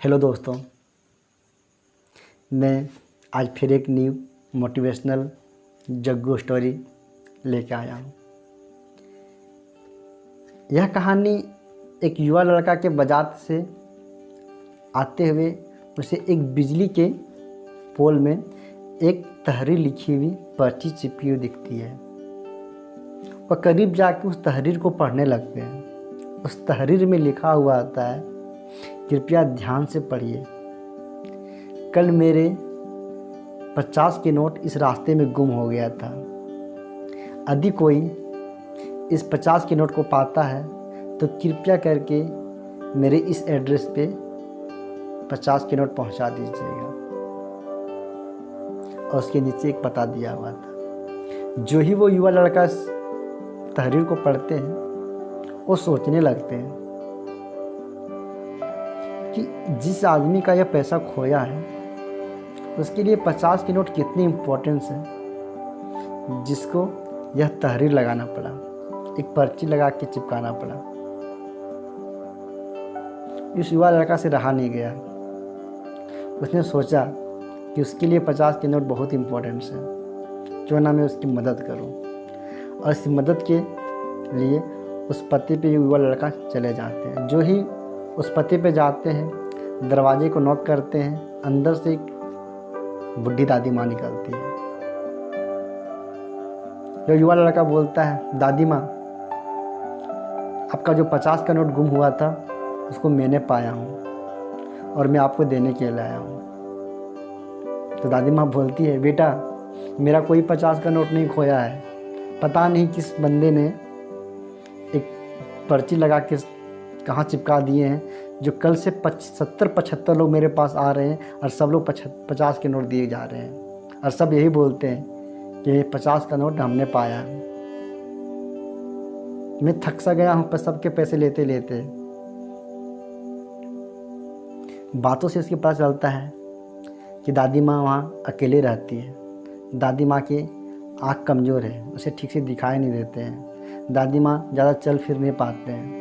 Hello दोस्तों, मैं आज फिर एक न्यू मोटिवेशनल जग्गू स्टोरी लेके आया हूँ। यह कहानी एक युवा लड़का के बाजार से आते हुए उसे एक बिजली के पोल में एक तहरीर लिखी हुई पर्ची चिपकी हुई दिखती है। वह करीब जाके उस तहरीर को पढ़ने लगते हैं। उस तहरीर में लिखा हुआ आता है, कृपया ध्यान से पढ़िए। कल मेरे 50 के नोट इस रास्ते में गुम हो गया था। यदि कोई इस 50 के नोट को पाता है तो कृपया करके मेरे इस एड्रेस पे 50 के नोट पहुंचा दीजिएगा। और उसके नीचे एक पता दिया हुआ था। जो ही वो युवा लड़का इस तहरीर को पढ़ते हैं वो सोचने लगते हैं कि जिस आदमी का यह पैसा खोया है उसके लिए 50 के नोट कितनी इम्पोर्टेंस है, जिसको यह तहरीर लगाना पड़ा, एक पर्ची लगा के चिपकाना पड़ा। इस युवा लड़का से रहा नहीं गया। उसने सोचा कि उसके लिए 50 के नोट बहुत इम्पोर्टेंस है, क्यों ना मैं उसकी मदद करूं। और इस मदद के लिए उस पते पे युवा लड़का चले जाते हैं। जो ही उस पते पे जाते हैं, दरवाजे को नॉक करते हैं, अंदर से एक बुढ़ी दादी माँ निकलती है। जो युवा लड़का बोलता है, दादी माँ, आपका जो 50 का नोट गुम हुआ था उसको मैंने पाया हूँ और मैं आपको देने के लिए आया हूँ। तो दादी माँ बोलती है, बेटा मेरा कोई 50 का नोट नहीं खोया है। पता नहीं किस बंदे ने एक पर्ची लगा के कहाँ चिपका दिए हैं, जो कल से 70-75 लोग मेरे पास आ रहे हैं और सब लोग 50 के नोट दिए जा रहे हैं और सब यही बोलते हैं कि 50 का नोट हमने पाया। मैं थक सा गया हूँ पर सबके पैसे लेते लेते। बातों से इसके पता चलता है कि दादी माँ वहाँ अकेले रहती है। दादी माँ की आँख कमज़ोर है, उसे ठीक से दिखाई नहीं देते हैं। दादी माँ ज़्यादा चल फिर नहीं पाते हैं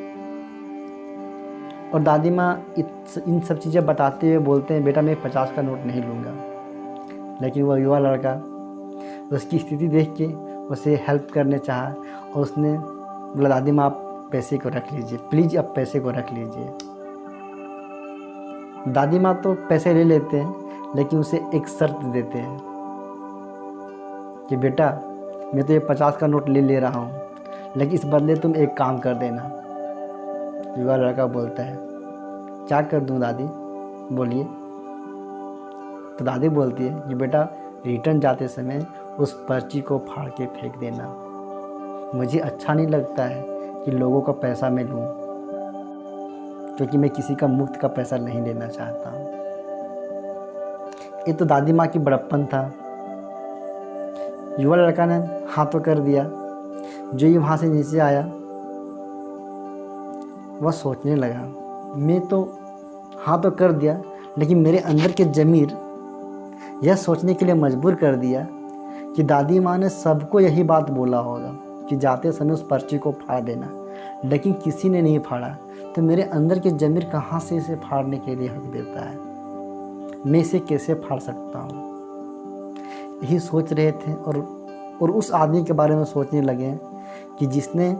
और दादी माँ इन सब चीज़ें बताते हुए बोलते हैं, बेटा मैं 50 का नोट नहीं लूँगा। लेकिन वह युवा लड़का उसकी स्थिति देख के उसे हेल्प करने चाहा और उसने बोला, दादी माँ आप पैसे को रख लीजिए, प्लीज़ आप पैसे को रख लीजिए। दादी माँ तो पैसे ले लेते हैं लेकिन उसे एक शर्त देते हैं कि बेटा मैं तो ये 50 का नोट ले रहा हूँ, लेकिन इस बदले तुम एक काम कर देना। युवा लड़का बोलता है, क्या कर दूं दादी, बोलिए। तो दादी बोलती है कि बेटा रिटर्न जाते समय उस पर्ची को फाड़ के फेंक देना। मुझे अच्छा नहीं लगता है कि लोगों का पैसा मैं लूं, क्योंकि मैं किसी का मुफ्त का पैसा नहीं लेना चाहता हूं। ये तो दादी माँ की बड़प्पन था। युवा लड़का ने हाँ तो कर दिया। जो ही वहाँ से नीचे आया वह सोचने लगा, मैं तो हाँ तो कर दिया, लेकिन मेरे अंदर के ज़मीर यह सोचने के लिए मजबूर कर दिया कि दादी माँ ने सबको यही बात बोला होगा कि जाते समय उस पर्ची को फाड़ देना, लेकिन किसी ने नहीं फाड़ा। तो मेरे अंदर के ज़मीर कहाँ से इसे फाड़ने के लिए हक देता है, मैं इसे कैसे फाड़ सकता हूँ। यही सोच रहे थे और उस आदमी के बारे में सोचने लगे कि जिसने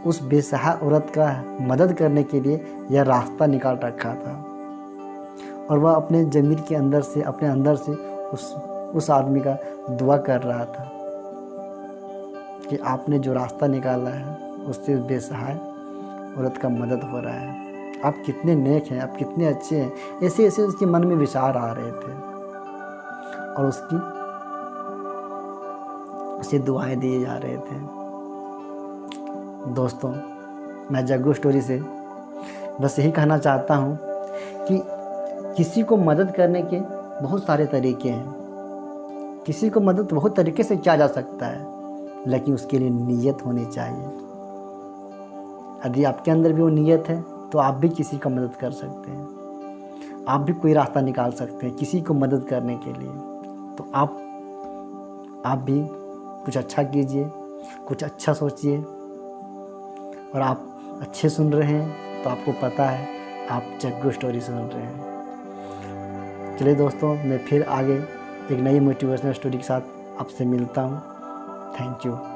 उस बेसहारा औरत का मदद करने के लिए यह रास्ता निकाल रखा था। और वह अपने ज़मीर के अंदर से, अपने अंदर से उस आदमी का दुआ कर रहा था कि आपने जो रास्ता निकाला है उससे बेसहारा औरत का मदद हो रहा है। आप कितने नेक हैं, आप कितने अच्छे हैं। ऐसे ऐसे उसके मन में विचार आ रहे थे और उसे दुआएं दिए जा रहे थे। दोस्तों, मैं जग्गू स्टोरी से बस यही कहना चाहता हूँ कि किसी को मदद करने के बहुत सारे तरीके हैं। किसी को मदद बहुत तरीके से किया जा सकता है, लेकिन उसके लिए नीयत होनी चाहिए। यदि आपके अंदर भी वो नीयत है तो आप भी किसी का मदद कर सकते हैं। आप भी कोई रास्ता निकाल सकते हैं किसी को मदद करने के लिए। तो आप भी कुछ अच्छा कीजिए, कुछ अच्छा सोचिए। और आप अच्छे सुन रहे हैं तो आपको पता है आप जग्गू स्टोरी सुन रहे हैं। चलिए दोस्तों, मैं फिर आगे एक नई मोटिवेशनल स्टोरी के साथ आपसे मिलता हूँ। Thank you.